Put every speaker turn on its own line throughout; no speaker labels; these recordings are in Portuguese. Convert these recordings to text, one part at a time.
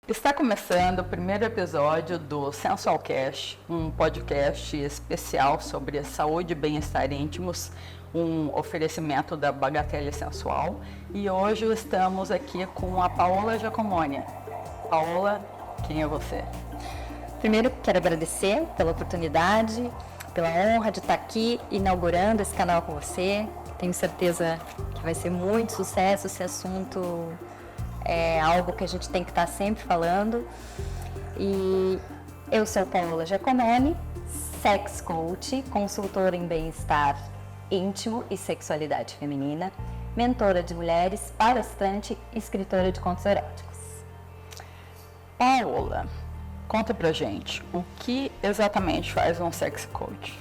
Está começando o primeiro episódio do Sensualcast, um podcast especial sobre saúde e bem-estar íntimos, um oferecimento da Bagatelle Sensual. E hoje estamos aqui com a Paola Giacomoni. Paola, quem é você?
Primeiro, quero agradecer pela oportunidade, pela honra de estar aqui inaugurando esse canal com você. Tenho certeza que vai ser muito sucesso esse assunto. É algo que a gente tem que estar sempre falando. E eu sou Paola Giacomoni, sex coach, consultora em bem-estar íntimo e sexualidade feminina, mentora de mulheres, palestrante e escritora de contos eróticos.
Paola, conta pra gente, o que exatamente faz um sex coach?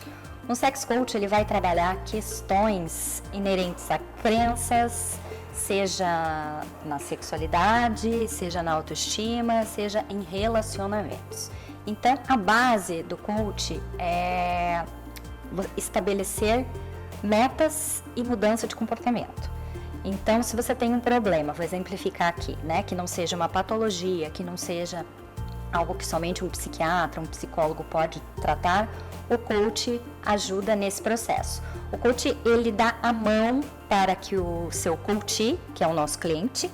Um sex coach, ele vai trabalhar questões inerentes a crenças, seja na sexualidade, seja na autoestima, seja em relacionamentos. Então, a base do coach é estabelecer metas e mudança de comportamento. Então, se você tem um problema, vou exemplificar aqui, né, que não seja uma patologia, que não seja algo que somente um psiquiatra, um psicólogo pode tratar, o coach ajuda nesse processo. O coach, ele dá a mão para que o seu coach, que é o nosso cliente,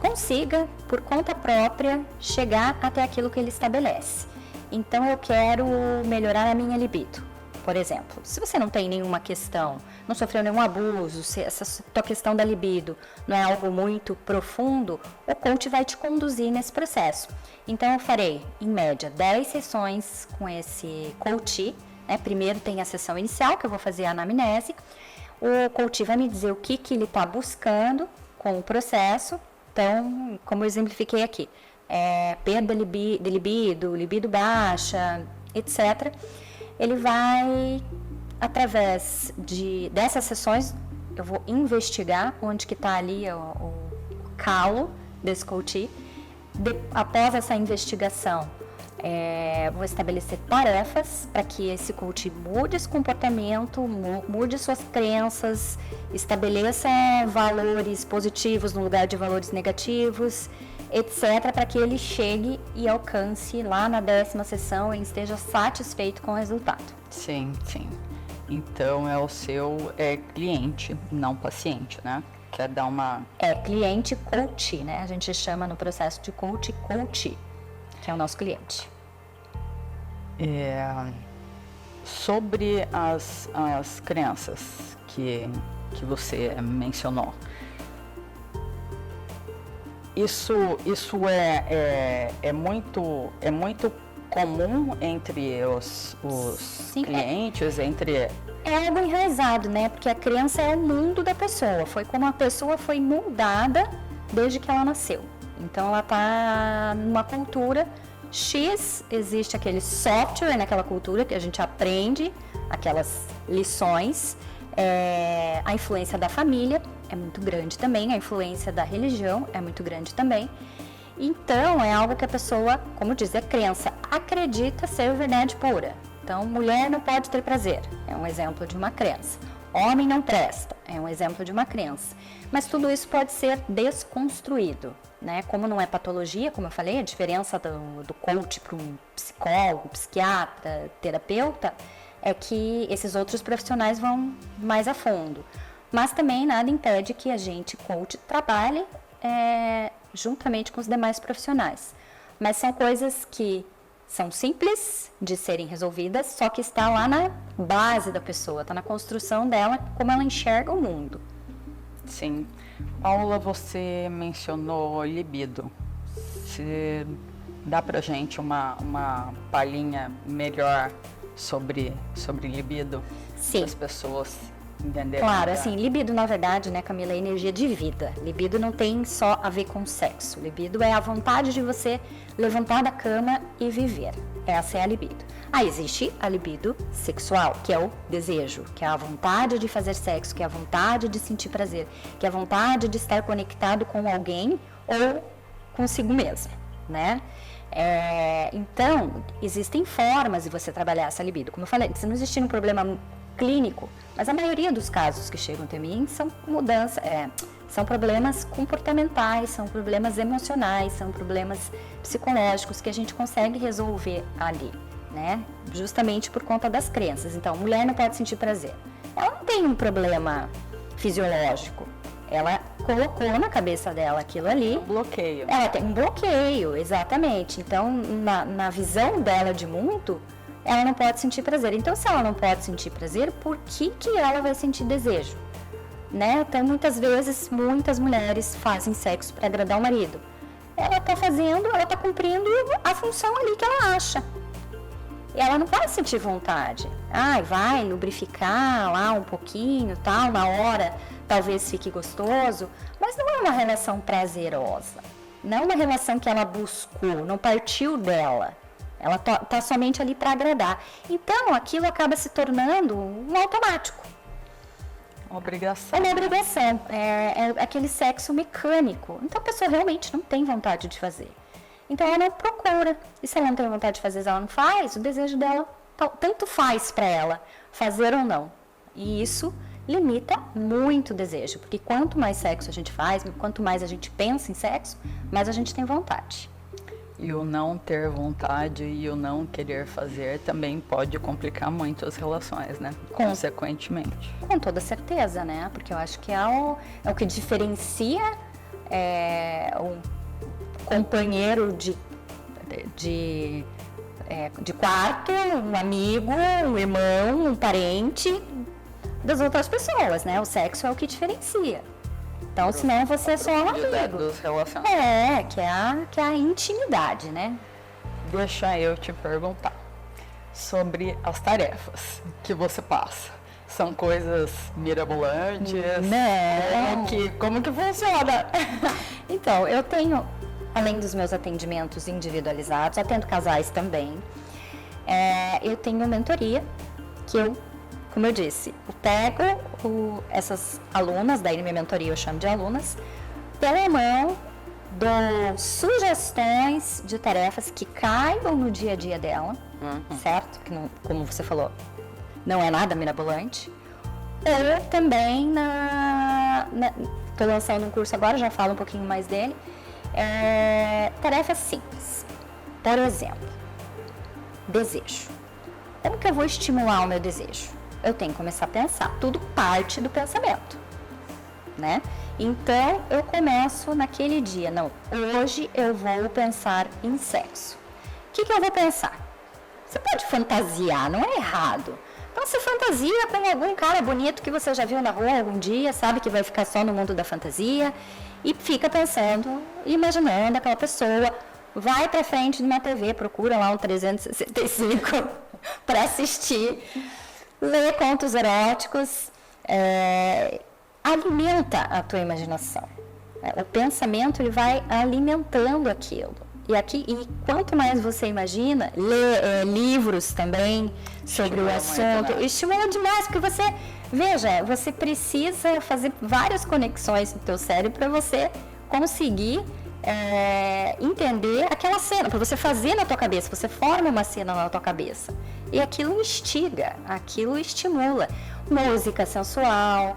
consiga, por conta própria, chegar até aquilo que ele estabelece. Então, eu quero melhorar a minha libido, por exemplo. Se você não tem nenhuma questão, não sofreu nenhum abuso, se essa tua questão da libido não é algo muito profundo, o coach vai te conduzir nesse processo. Então, eu farei, em média, 10 sessões com esse coach. Primeiro tem a sessão inicial, que eu vou fazer a anamnese. O coach vai me dizer o que ele está buscando com o processo. Então, como eu exemplifiquei aqui, perda de libido, libido baixa, etc. Ele vai, através dessas sessões, eu vou investigar onde que está ali o calo desse coach. Após essa investigação, vou estabelecer tarefas para que esse coach mude esse comportamento, mude suas crenças, estabeleça valores positivos no lugar de valores negativos, etc., para que ele chegue e alcance lá na 10ª sessão e esteja satisfeito com o resultado.
Sim. Então é o seu cliente, não paciente, né? Quer dar uma...
cliente coach, né? A gente chama no processo de coach, que é o nosso cliente.
Sobre as crenças que você mencionou, isso é muito comum entre os
Sim,
clientes,
É algo enraizado, né? Porque a crença é o mundo da pessoa. Foi como a pessoa foi moldada desde que ela nasceu. Então, ela está numa cultura X, existe aquele software naquela cultura que a gente aprende, aquelas lições. A influência da família é muito grande também, a influência da religião é muito grande também. Então, é algo que a pessoa, como diz, é crença, acredita ser verdade pura. Então, mulher não pode ter prazer, é um exemplo de uma crença. Homem não presta, é um exemplo de uma crença. Mas tudo isso pode ser desconstruído, né? Como não é patologia, como eu falei, a diferença do coach para um psicólogo, psiquiatra, terapeuta, é que esses outros profissionais vão mais a fundo. Mas também nada impede que a gente, coach, trabalhe juntamente com os demais profissionais. Mas são coisas que são simples de serem resolvidas, só que está lá na base da pessoa, está na construção dela, como ela enxerga o mundo.
Sim. Paula, você mencionou libido. Se dá pra gente uma palhinha melhor sobre libido?
Sim.
Para as pessoas entenderem.
Claro, assim, libido, na verdade, né, Camila, é energia de vida. Libido não tem só a ver com sexo. Libido é a vontade de você levantar da cama e viver. Essa é a libido. Existe a libido sexual, que é o desejo, que é a vontade de fazer sexo, que é a vontade de sentir prazer, que é a vontade de estar conectado com alguém ou consigo mesmo, né? Então, existem formas de você trabalhar essa libido. Como eu falei, se não existir um problema clínico, mas a maioria dos casos que chegam até mim são São problemas comportamentais, são problemas emocionais, são problemas psicológicos que a gente consegue resolver ali, né? Justamente por conta das crenças. Então, mulher não pode sentir prazer. Ela não tem um problema fisiológico. Ela colocou na cabeça dela aquilo ali.
Um bloqueio.
Ela tem um bloqueio, exatamente. Então, na visão dela de mundo, ela não pode sentir prazer. Então, se ela não pode sentir prazer, por que ela vai sentir desejo? Né? Então, muitas vezes, muitas mulheres fazem sexo para agradar o marido. Ela está cumprindo a função ali que ela acha. Ela não vai sentir vontade. Vai lubrificar lá um pouquinho, tal, na hora, talvez fique gostoso, mas não é uma relação prazerosa. Não é uma relação que ela buscou, não partiu dela. Ela tá somente ali para agradar. Então, aquilo acaba se tornando um automático.
Obrigação.
É uma obrigação, é aquele sexo mecânico. Então a pessoa realmente não tem vontade de fazer. Então ela não procura. E se ela não tem vontade de fazer, ela não faz, o desejo dela tanto faz para ela fazer ou não. E isso limita muito o desejo, porque quanto mais sexo a gente faz, quanto mais a gente pensa em sexo, mais a gente tem vontade.
E o não ter vontade e o não querer fazer também pode complicar muito as relações, né? Consequentemente.
Com toda certeza, né? Porque eu acho que é o que diferencia um companheiro de quarto, um amigo, um irmão, um parente das outras pessoas, né? O sexo é o que diferencia. Então, senão você é só um amigo.
Dos relacionamentos.
Que é a intimidade, né?
Deixa eu te perguntar sobre as tarefas que você passa. São coisas mirabolantes?
Não.
Como que funciona?
Então, eu tenho, além dos meus atendimentos individualizados, atendo casais também. Eu tenho mentoria que como eu disse, eu pego essas alunas, daí minha mentoria eu chamo de alunas, pela mão, dou sugestões de tarefas que caibam no dia a dia dela, certo? Que não, como você falou, não é nada mirabolante. Ou também estou lançando um curso agora, já falo um pouquinho mais dele. Tarefas simples. Por exemplo, desejo. Como que eu vou estimular o meu desejo? Eu tenho que começar a pensar, tudo parte do pensamento, né? Então, eu começo naquele dia, hoje eu vou pensar em sexo. O que eu vou pensar? Você pode fantasiar, não é errado. Então, você fantasia com algum cara bonito que você já viu na rua algum dia, sabe que vai ficar só no mundo da fantasia, e fica pensando, imaginando aquela pessoa, vai pra frente de uma TV, procura lá um 365 para assistir, lê contos eróticos, alimenta a tua imaginação. O pensamento ele vai alimentando aquilo. E quanto mais você imagina, lê livros também sobre o assunto, estimula demais, porque você precisa fazer várias conexões no teu cérebro para você conseguir entender aquela cena, para você fazer na tua cabeça, você forma uma cena na tua cabeça. E aquilo instiga, aquilo estimula. Música sensual,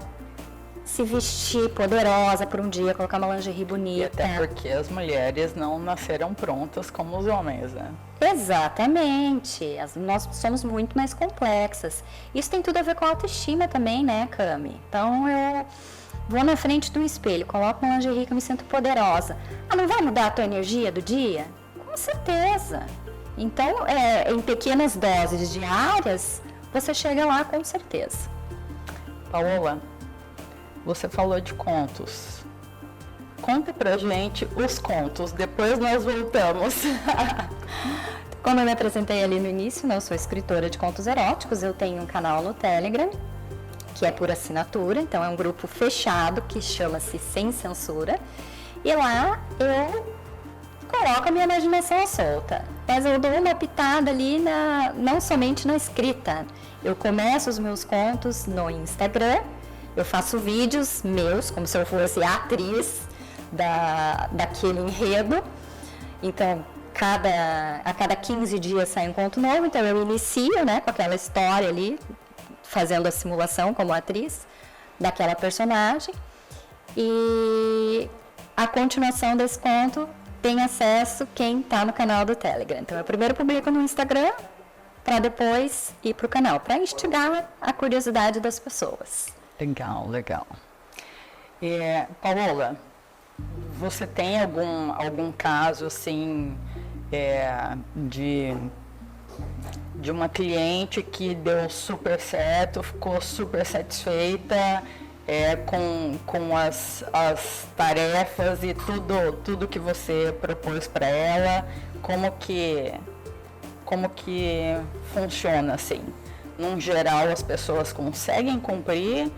se vestir poderosa por um dia, colocar uma lingerie bonita.
E até porque as mulheres não nasceram prontas como os homens, né?
Exatamente. Nós somos muito mais complexas. Isso tem tudo a ver com a autoestima também, né, Cami? Então, eu vou na frente do espelho, coloco uma lingerie que eu me sinto poderosa. Não vai mudar a tua energia do dia? Com certeza. Então, em pequenas doses diárias, você chega lá com certeza.
Paola, você falou de contos. Conta pra gente os contos, depois nós voltamos.
Como eu me apresentei ali no início, eu sou escritora de contos eróticos, eu tenho um canal no Telegram, que é por assinatura, então é um grupo fechado que chama-se Sem Censura. E lá eu coloco a minha imaginação solta, mas eu dou uma pitada ali não somente na escrita. Eu começo os meus contos no Instagram, eu faço vídeos meus, como se eu fosse a atriz daquele enredo. Então, a cada 15 dias sai um conto novo, então eu inicio, né, com aquela história ali, fazendo a simulação como atriz daquela personagem. E a continuação desse conto tem acesso quem está no canal do Telegram. Então, eu primeiro publico no Instagram, para depois ir para o canal, para instigar a curiosidade das pessoas.
Legal, legal. Paola, você tem algum caso assim de uma cliente que deu super certo, ficou super satisfeita com as tarefas e tudo que você propôs para ela? Como que funciona assim? Num geral, as pessoas conseguem cumprir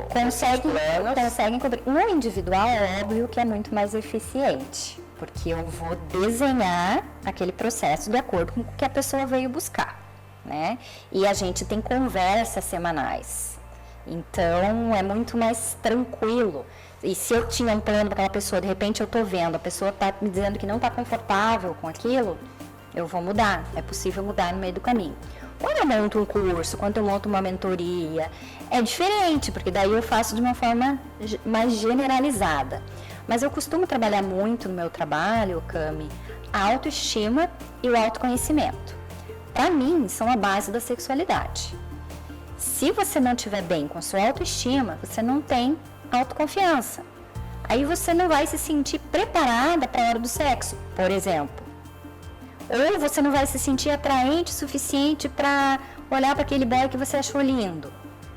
conseguem cumprir. No individual, é óbvio que é muito mais eficiente, porque eu vou desenhar aquele processo de acordo com o que a pessoa veio buscar, né? E a gente tem conversas semanais, então é muito mais tranquilo. E se eu tinha um plano para aquela pessoa, de repente eu estou vendo, a pessoa está me dizendo que não está confortável com aquilo, eu vou mudar, é possível mudar no meio do caminho. Quando eu monto um curso, quando eu monto uma mentoria, é diferente, porque daí eu faço de uma forma mais generalizada. Mas eu costumo trabalhar muito no meu trabalho, Cami, a autoestima e o autoconhecimento. Para mim, são a base da sexualidade. Se você não estiver bem com a sua autoestima, você não tem autoconfiança. Aí você não vai se sentir preparada para a hora do sexo, por exemplo. Ou você não vai se sentir atraente o suficiente para olhar para aquele boy que você achou lindo,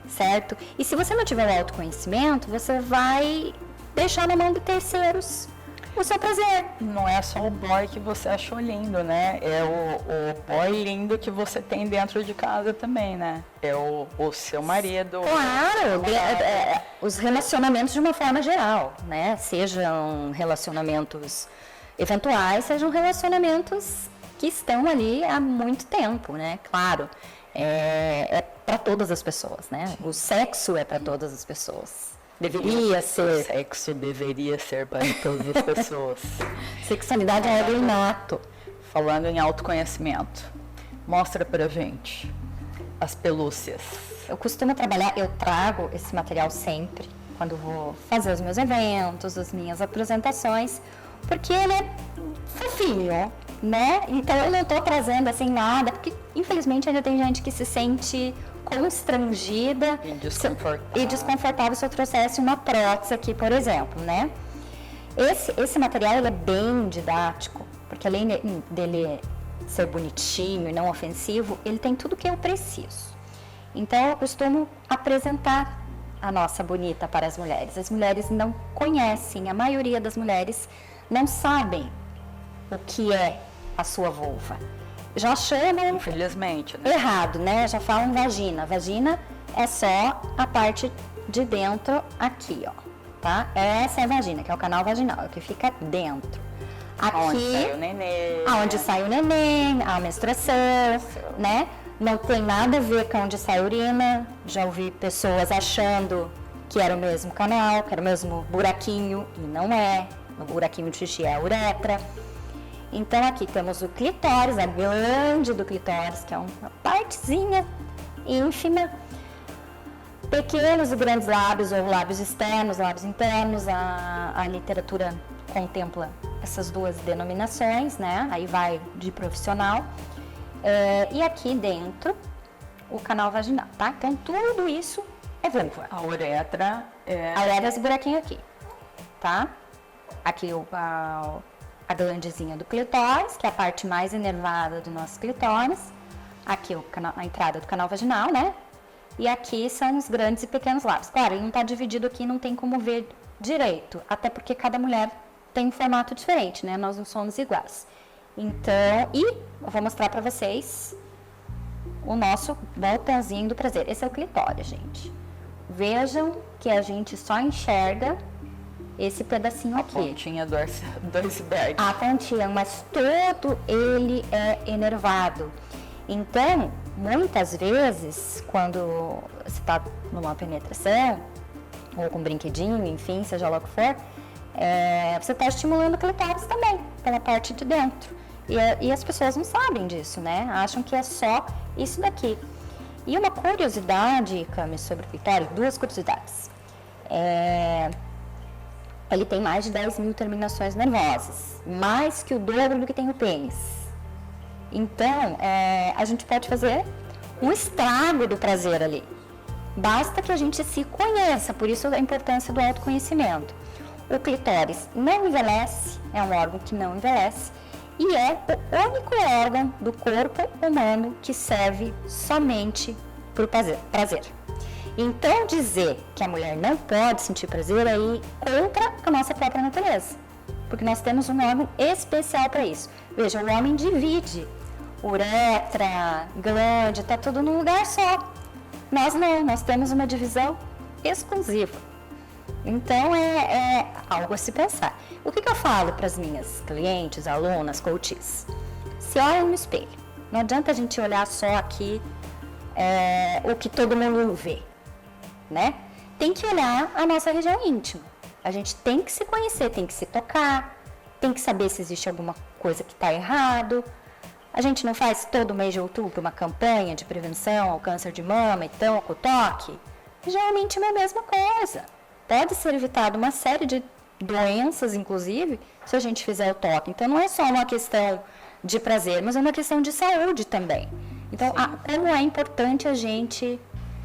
certo? E se você não tiver o autoconhecimento, você vai deixar na mão de terceiros o seu prazer.
Não é só o boy que você achou lindo, né? É o boy lindo que você tem dentro de casa também, né? É o seu marido.
Claro, os relacionamentos de uma forma geral, né? Sejam relacionamentos eventuais, sejam relacionamentos que estão ali há muito tempo, né? Claro, é para todas as pessoas, né? O sexo é para todas as pessoas. Deveria ser.
O sexo deveria ser para todas as pessoas.
Sexualidade é algo inato.
Falando em autoconhecimento, mostra pra gente as pelúcias.
Eu costumo trabalhar, eu trago esse material sempre, quando vou fazer os meus eventos, as minhas apresentações, porque ele é fofinho, né? Então eu não estou trazendo assim nada, porque infelizmente ainda tem gente que se sente constrangida e desconfortável se eu trouxesse uma prótese aqui, por exemplo, né? Esse material ele é bem didático, porque além dele ser bonitinho e não ofensivo, ele tem tudo que eu preciso. Então eu costumo apresentar a nossa bonita para as mulheres. As mulheres não conhecem, a maioria das mulheres não sabem o que é a sua vulva. Já chamam,
infelizmente, né?
Errado, né? Já falam vagina. Vagina é só a parte de dentro aqui, ó, tá? Essa é a vagina, que é o canal vaginal, é o que fica dentro. Aqui,
onde sai o neném.
Onde sai o neném, a menstruação, né? Não tem nada a ver com onde sai a urina. Já ouvi pessoas achando que era o mesmo canal, que era o mesmo buraquinho, e não é. O buraquinho de xixi é a uretra. Então aqui temos o clitóris, a glande do clitóris, que é uma partezinha ínfima. Pequenos e grandes lábios, ou lábios externos, lábios internos. A literatura contempla essas duas denominações, né? Aí vai de profissional. E aqui dentro, o canal vaginal, tá? Então tudo isso é vulva.
A uretra é...
A uretra é esse buraquinho aqui, tá? Aqui a glandezinha do clitóris, que é a parte mais inervada do nosso clitóris. Aqui a entrada do canal vaginal, né? E aqui são os grandes e pequenos lábios. Claro, ele não está dividido aqui, não tem como ver direito, até porque cada mulher tem um formato diferente, né? Nós não somos iguais. Então, eu vou mostrar para vocês o nosso botãozinho do prazer. Esse é o clitóris, gente. Vejam que a gente só enxerga esse pedacinho aqui.
A pontinha do iceberg.
A pontinha, mas todo ele é enervado. Então, muitas vezes, quando você está numa penetração, ou com um brinquedinho, enfim, seja lá o que for, você está estimulando o clitóris também, pela parte de dentro. E as pessoas não sabem disso, né? Acham que é só isso daqui. E uma curiosidade, Cami, sobre o clitóris, duas curiosidades. ele tem mais de 10 mil terminações nervosas, mais que o dobro do que tem o pênis. Então, a gente pode fazer um estrago do prazer ali. Basta que a gente se conheça, por isso a importância do autoconhecimento. O clitóris não envelhece, é um órgão que não envelhece, e é o único órgão do corpo humano que serve somente para o prazer. Então, dizer que a mulher não pode sentir prazer é ir contra a nossa própria natureza, porque nós temos um órgão especial para isso. Veja, o homem divide uretra, glande, está tudo num lugar só. Nós não, nós temos uma divisão exclusiva. Então, é algo a se pensar. O que eu falo para as minhas clientes, alunas, coaches? Se olha no espelho. Não adianta a gente olhar só aqui o que todo mundo vê, né? Tem que olhar a nossa região íntima. A gente tem que se conhecer, tem que se tocar, tem que saber se existe alguma coisa que está errado. A gente não faz todo mês de outubro uma campanha de prevenção ao câncer de mama, então, com o toque? Região íntima é a mesma coisa. Pode ser evitado uma série de doenças, inclusive, se a gente fizer o toque. Então, não é só uma questão de prazer, mas é uma questão de saúde também. Então, como é importante a gente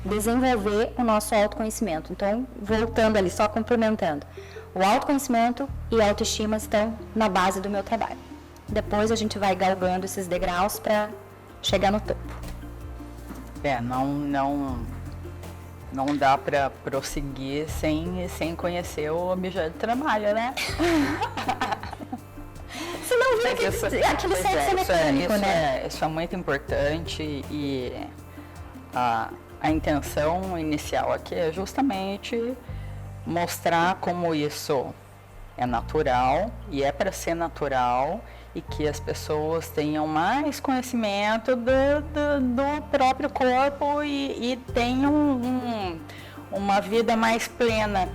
desenvolver o nosso autoconhecimento. Então, voltando ali, só complementando. O autoconhecimento e a autoestima estão na base do meu trabalho. Depois a gente vai galgando esses degraus para chegar no topo.
Não dá para prosseguir sem conhecer o objeto de trabalho, né?
Você não vê aquele sexo mecânico, né?
Isso é muito importante e a intenção inicial aqui é justamente mostrar como isso é natural e é para ser natural e que as pessoas tenham mais conhecimento do próprio corpo e tenham uma vida mais plena.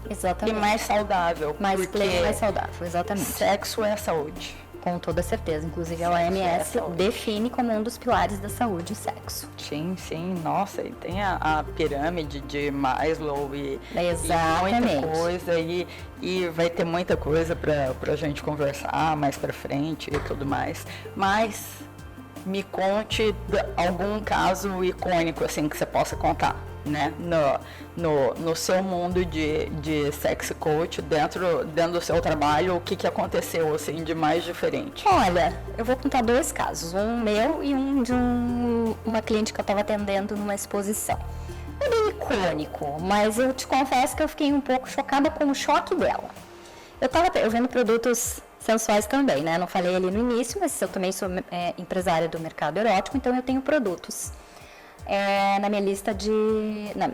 Exatamente.
E mais saudável.
Mais plena e mais saudável, exatamente.
Sexo é saúde.
Com toda certeza. Inclusive, a OMS define como um dos pilares da saúde o sexo.
Sim. Nossa, e tem a pirâmide de Maslow e muita coisa. E vai ter muita coisa pra gente conversar mais pra frente e tudo mais. Mas me conte algum caso icônico, assim, que você possa contar, né? No seu mundo de sex coach, dentro do seu trabalho, o que aconteceu, assim, de mais diferente?
Olha, eu vou contar 2 casos, um meu e um de uma cliente que eu estava atendendo numa exposição. É bem icônico, mas eu te confesso que eu fiquei um pouco chocada com o choque dela. Eu vendo produtos sensuais também, né? Não falei ali no início, mas eu também sou empresária do mercado erótico, então eu tenho produtos na minha lista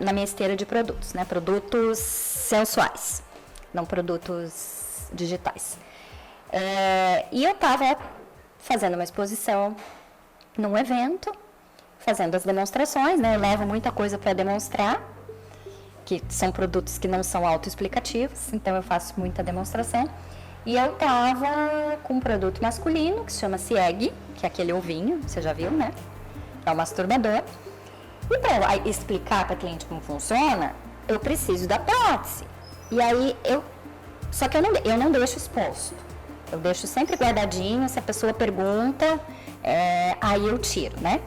na minha esteira de produtos, né? Produtos sensuais, não produtos digitais. E eu estava fazendo uma exposição num evento, fazendo as demonstrações, né? Eu levo muita coisa para demonstrar, que são produtos que não são autoexplicativos, então eu faço muita demonstração. E eu estava com um produto masculino, que se chama Cieg, que é aquele ovinho, você já viu, né? É o masturbador. E para explicar para a cliente como funciona, eu preciso da prótese. E aí, só que eu não deixo exposto. Eu deixo sempre guardadinho, se a pessoa pergunta, aí eu tiro, né?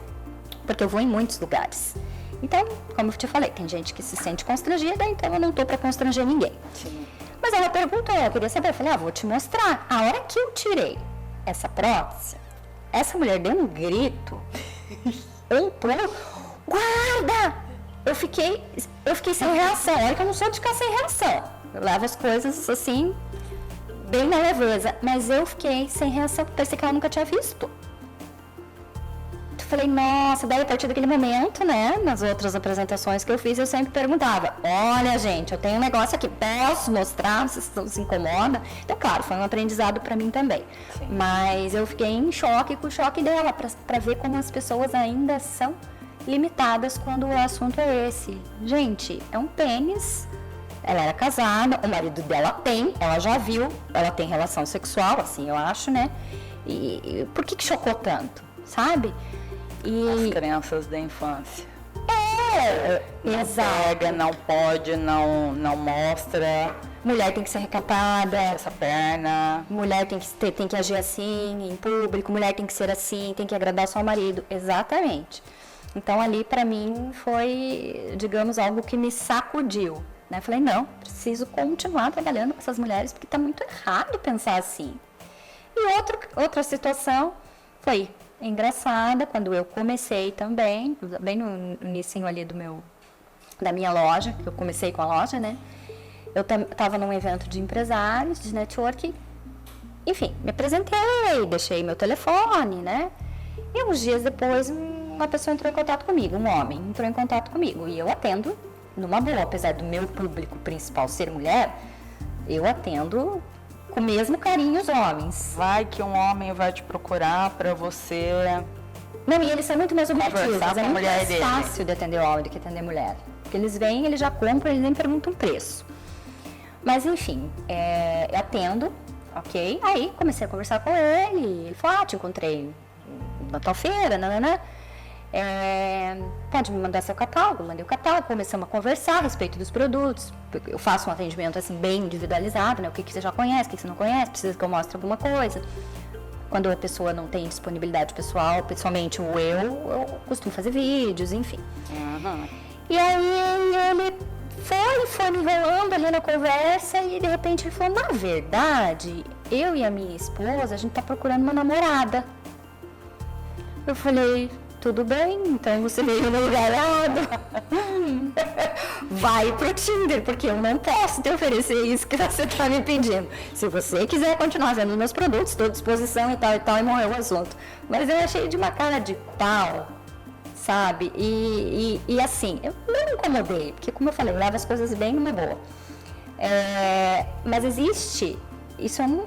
Porque eu vou em muitos lugares. Então, como eu te falei, tem gente que se sente constrangida, então eu não estou para constranger ninguém. Sim. Mas ela perguntou, eu queria saber, eu falei, vou te mostrar. A hora que eu tirei essa prótese, essa mulher deu um grito, um pulo, guarda! Eu fiquei sem reação, olha que eu não sou de ficar sem reação. Eu levo as coisas assim, bem na leveza, mas eu fiquei sem reação, pensei que ela nunca tinha visto. Falei, nossa, daí a partir daquele momento, né, nas outras apresentações que eu fiz, eu sempre perguntava, olha gente, eu tenho um negócio aqui, posso mostrar, vocês não se incomodam? Então, claro, foi um aprendizado para mim também. Sim. Mas eu fiquei em choque com o choque dela, para ver como as pessoas ainda são limitadas quando o assunto é esse. Gente, é um pênis, ela era casada, o marido dela ela já viu, ela tem relação sexual, assim, eu acho, né? E por que chocou tanto, sabe?
As crenças da infância.
exato.
Não pode, não mostra.
Mulher tem que ser recatada.
Essa perna.
Mulher tem que agir assim em público. Mulher tem que ser assim, tem que agradar só o marido. Exatamente. Então ali para mim foi, digamos, algo que me sacudiu. Né? Falei, não, preciso continuar trabalhando com essas mulheres porque está muito errado pensar assim. E outra situação foi engraçada, quando eu comecei também, bem no início ali da minha loja, que eu comecei com a loja, né? Eu estava num evento de empresários, de networking, enfim, me apresentei, deixei meu telefone, né? E uns dias depois, uma pessoa entrou em contato comigo, um homem entrou em contato comigo, e eu atendo numa boa, apesar do meu público principal ser mulher, eu atendo com o mesmo carinho os homens.
Vai que um homem vai te procurar para você...
Não, e eles são muito mais objetivos, é muito mais
dele.
Fácil de atender homem do que atender mulher. Porque eles vêm, eles já compram, eles nem perguntam preço. Mas enfim, eu atendo, ok? Aí comecei a conversar com ele falou, te encontrei na tal feira, nananã. Pode me mandar seu catálogo, mandei o catálogo, começamos a conversar a respeito dos produtos. Eu faço um atendimento assim bem individualizado, né? O que você já conhece, o que você não conhece, precisa que eu mostre alguma coisa. Quando a pessoa não tem disponibilidade pessoal, pessoalmente eu costumo fazer vídeos, enfim.
Uhum.
E aí ele foi me enrolando ali na conversa e de repente ele falou, na verdade, eu e a minha esposa, a gente tá procurando uma namorada. Eu falei, tudo bem, então você veio no lugar errado. Vai pro Tinder, porque eu não posso te oferecer isso que você tá me pedindo. Se você quiser continuar vendo meus produtos, estou à disposição e tal, e morreu o assunto. Mas eu achei de uma cara de pau, sabe? E assim, eu não me incomodei, porque como eu falei, eu levo as coisas bem numa boa. Mas existe, isso é um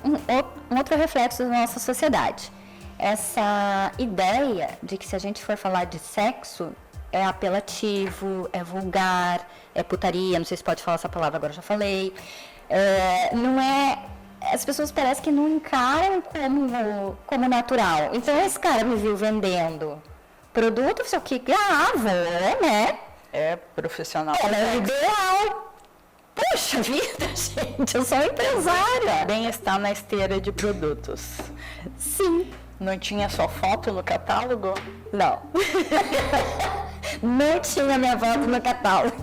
outro reflexo da nossa sociedade. Essa ideia de que se a gente for falar de sexo, é apelativo, é vulgar, é putaria, não sei se pode falar essa palavra, agora já falei. Não é... As pessoas parecem que não encaram como natural. Então, esse cara me viu vendendo produto, sei o que, vou, né?
É profissional.
Ela é o ideal. Poxa vida, gente, eu sou empresária.
Bem está na esteira de produtos.
Sim.
Não tinha só foto no catálogo?
Não. Não tinha minha foto no catálogo.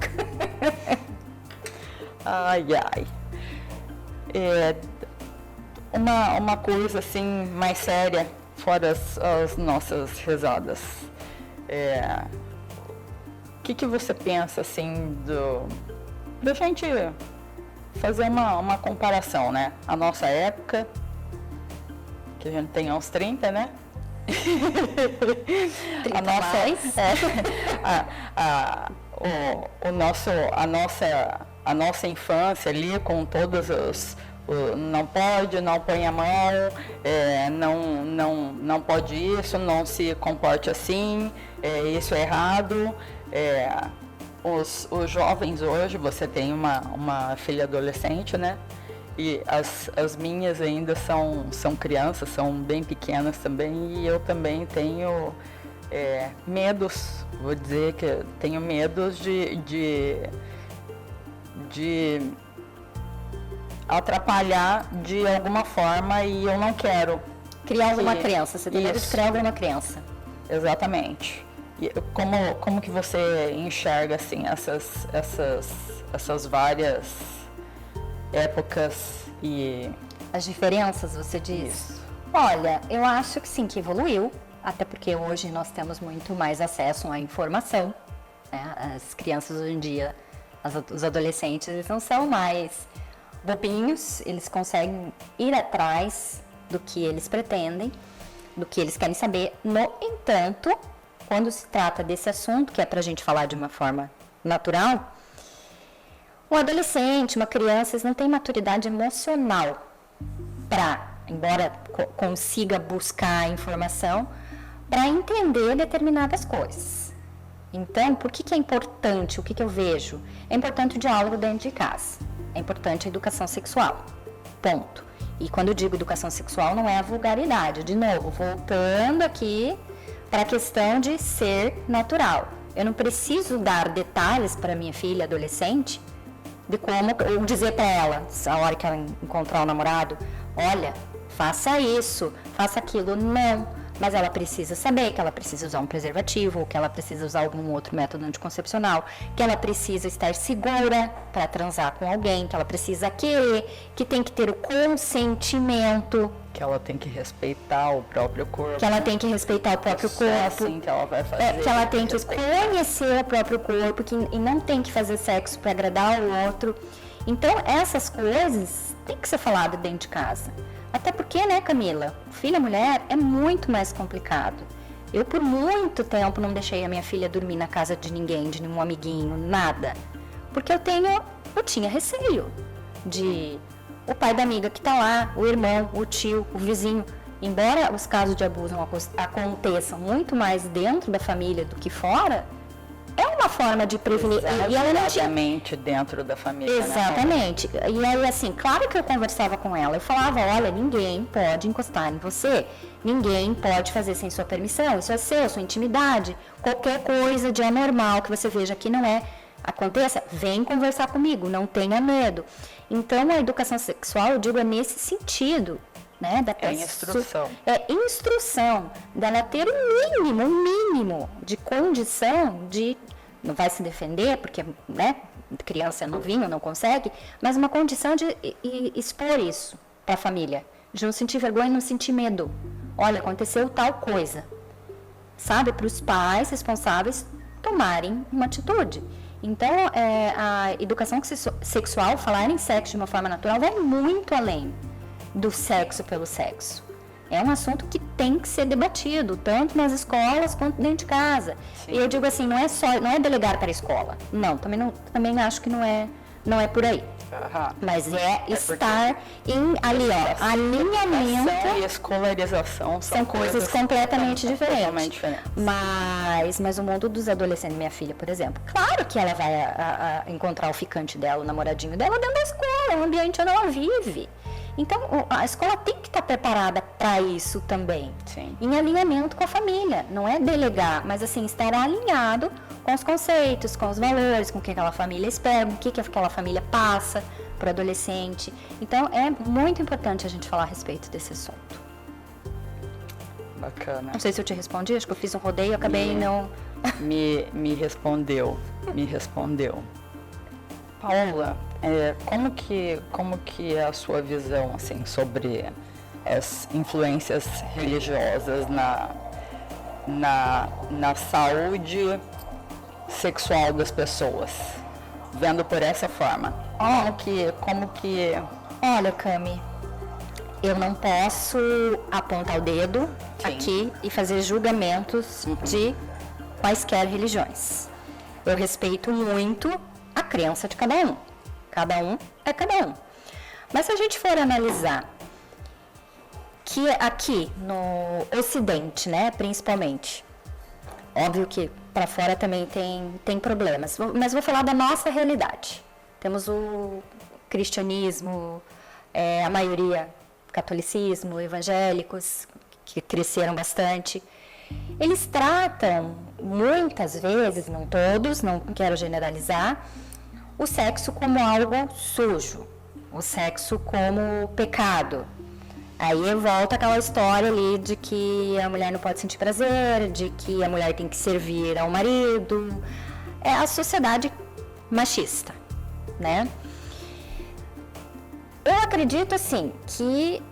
Ai, ai. Uma coisa assim mais séria, fora as nossas risadas. O que você pensa assim da gente fazer uma comparação, né? A nossa época, que a gente tem uns 30, né?
30
a nossa infância ali com todos os não pode, não põe a mão, não pode isso, não se comporte assim, isso é errado. Os jovens hoje, você tem uma filha adolescente, né? E as minhas ainda são crianças, são bem pequenas também, e eu também tenho medos, vou dizer que eu tenho medos de atrapalhar de alguma forma, e eu não quero.
Criar alguma criança, você tem medo de criar alguma criança.
Exatamente. E como que você enxerga assim essas várias épocas e
as diferenças, você diz?
Isso.
Olha, eu acho que sim, que evoluiu, até porque hoje nós temos muito mais acesso à informação, né? As crianças hoje em dia, os adolescentes, eles não são mais bobinhos, eles conseguem ir atrás do que eles pretendem, do que eles querem saber. No entanto, quando se trata desse assunto, que é pra gente falar de uma forma natural, um adolescente, uma criança, eles não têm maturidade emocional para, embora consiga buscar informação, para entender determinadas coisas. Então, por que é importante? O que eu vejo? É importante o diálogo dentro de casa. É importante a educação sexual. Ponto. E quando eu digo educação sexual, não é a vulgaridade. De novo, voltando aqui para a questão de ser natural. Eu não preciso dar detalhes para minha filha adolescente de como, ou dizer para ela, a hora que ela encontrar o namorado, olha, faça isso, faça aquilo. Não. Mas ela precisa saber que ela precisa usar um preservativo, que ela precisa usar algum outro método anticoncepcional, que ela precisa estar segura para transar com alguém, que ela precisa querer, que tem que ter o consentimento.
Que ela tem que respeitar o próprio corpo.
Que ela tem que respeitar o próprio corpo.
É assim que ela vai fazer.
Que ela tem que conhecer o próprio corpo e não tem que fazer sexo para agradar o outro. Então, essas coisas tem que ser falado dentro de casa. Até porque, né, Camila, filha mulher é muito mais complicado. Eu, por muito tempo, não deixei a minha filha dormir na casa de ninguém, de nenhum amiguinho, nada. Porque eu tinha receio de o pai da amiga que tá lá, o irmão, o tio, o vizinho. Embora os casos de abuso aconteçam muito mais dentro da família do que fora, é uma forma de prevenir.
E ela não tinha dentro da família.
Exatamente. Né? E aí, assim, claro que eu conversava com ela. Eu falava, olha, ninguém pode encostar em você. Ninguém pode fazer sem sua permissão. Isso é seu, sua intimidade. Qualquer coisa de anormal que você veja que não aconteça, vem conversar comigo. Não tenha medo. Então, a educação sexual, eu digo, é nesse sentido. Né,
instrução.
Instrução, dela ter o mínimo de condição de, não vai se defender, porque, né, criança é novinho, não consegue, mas uma condição de expor isso para a família, de não sentir vergonha e não sentir medo. Olha, aconteceu tal coisa, sabe, para os pais responsáveis tomarem uma atitude. Então, a educação sexual, falar em sexo de uma forma natural, vai muito além do sexo pelo sexo. É um assunto que tem que ser debatido, tanto nas escolas quanto dentro de casa. Sim. E eu digo assim, não é delegar para a escola. Não, também acho que não é por aí. Mas estar em alinhamento
e escolarização
são coisas completamente diferentes. Mas o mundo dos adolescentes, minha filha, por exemplo, claro que ela vai encontrar o ficante dela, o namoradinho dela dentro da escola, o ambiente onde ela vive. Então, a escola tem que estar preparada para isso também.
Sim.
Em alinhamento com a família. Não é delegar, mas assim, estar alinhado com os conceitos, com os valores, com o que aquela família espera, o que aquela família passa para o adolescente. Então, é muito importante a gente falar a respeito desse assunto.
Bacana.
Não sei se eu te respondi, acho que eu fiz um rodeio, acabei não...
Me respondeu. Paula, como que é a sua visão assim, sobre as influências religiosas na saúde sexual das pessoas? Vendo por essa forma.
Olha, Cami, eu não posso apontar o dedo aqui e fazer julgamentos de quaisquer religiões. Eu respeito muito a crença de cada um. Cada um é cada um. Mas se a gente for analisar que aqui no Ocidente, né, principalmente, óbvio que para fora também tem problemas, mas vou falar da nossa realidade. Temos o cristianismo, a maioria catolicismo, evangélicos, que cresceram bastante. Eles tratam, muitas vezes, não todos, não quero generalizar, o sexo como algo sujo, o sexo como pecado. Aí volta aquela história ali de que a mulher não pode sentir prazer, de que a mulher tem que servir ao marido. É a sociedade machista, né? Eu acredito, assim, que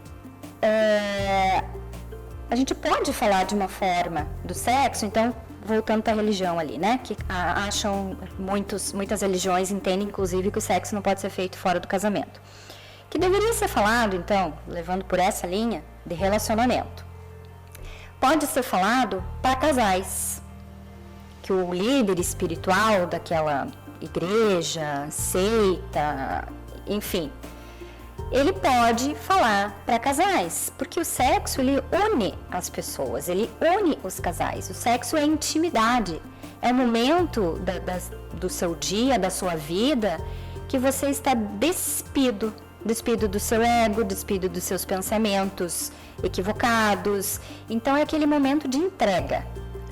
a gente pode falar de uma forma do sexo, então, voltando para a religião ali, né? Que acham, muitas religiões entendem, inclusive, que o sexo não pode ser feito fora do casamento. Que deveria ser falado, então, levando por essa linha de relacionamento. Pode ser falado para casais, que o líder espiritual daquela igreja, seita, enfim, ele pode falar para casais, porque o sexo, ele une as pessoas, ele une os casais. O sexo é intimidade, é o momento do seu dia, da sua vida, que você está despido do seu ego, despido dos seus pensamentos equivocados. Então é aquele momento de entrega,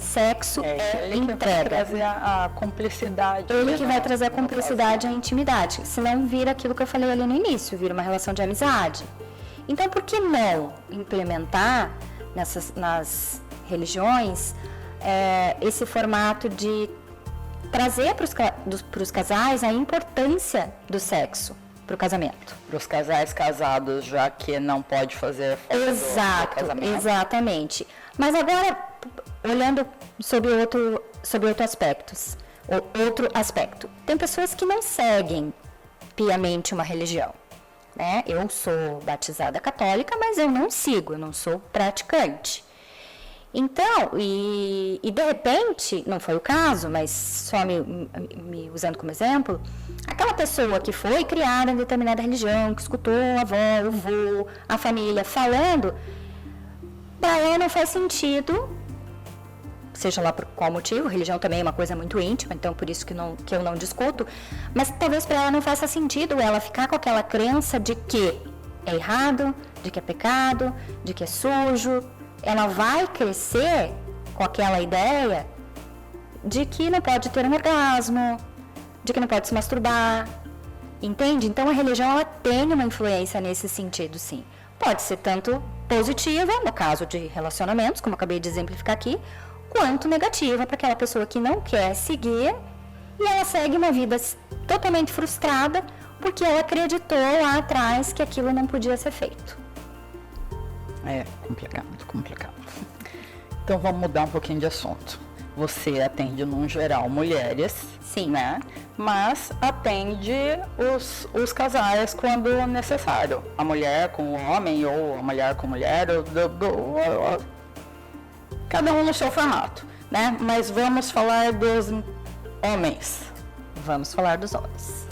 Sexo é
ele que vai
entrega.
trazer a cumplicidade.
Ele que vai trazer a cumplicidade e a intimidade. Senão vira aquilo que eu falei ali no início, vira uma relação de amizade. Então, por que não implementar nas religiões esse formato de trazer para os casais a importância do sexo para o casamento?
Para os casais casados, já que não pode fazer fora do casamento.
Exatamente. Mas agora, olhando sobre outro aspecto, tem pessoas que não seguem piamente uma religião, né? Eu sou batizada católica, mas eu não sigo, eu não sou praticante. Então, e de repente, não foi o caso, mas só me usando como exemplo, aquela pessoa que foi criada em determinada religião, que escutou a avó, o avô, a família falando, para ela não faz sentido, seja lá por qual motivo, religião também é uma coisa muito íntima, então por isso que eu não discuto, mas talvez para ela não faça sentido ela ficar com aquela crença de que é errado, de que é pecado, de que é sujo. Ela vai crescer com aquela ideia de que não pode ter um orgasmo, de que não pode se masturbar, entende? Então a religião ela tem uma influência nesse sentido, sim. Pode ser tanto positiva, no caso de relacionamentos, como eu acabei de exemplificar aqui, quanto negativa para aquela pessoa que não quer seguir e ela segue uma vida totalmente frustrada porque ela acreditou lá atrás que aquilo não podia ser feito.
É complicado, muito complicado. Então vamos mudar um pouquinho de assunto. Você atende, no geral, mulheres,
sim,
né? Mas atende os casais quando necessário. A mulher com o homem ou a mulher com a mulher, cada um no seu formato, né? Mas vamos falar dos homens.
Vamos falar dos homens.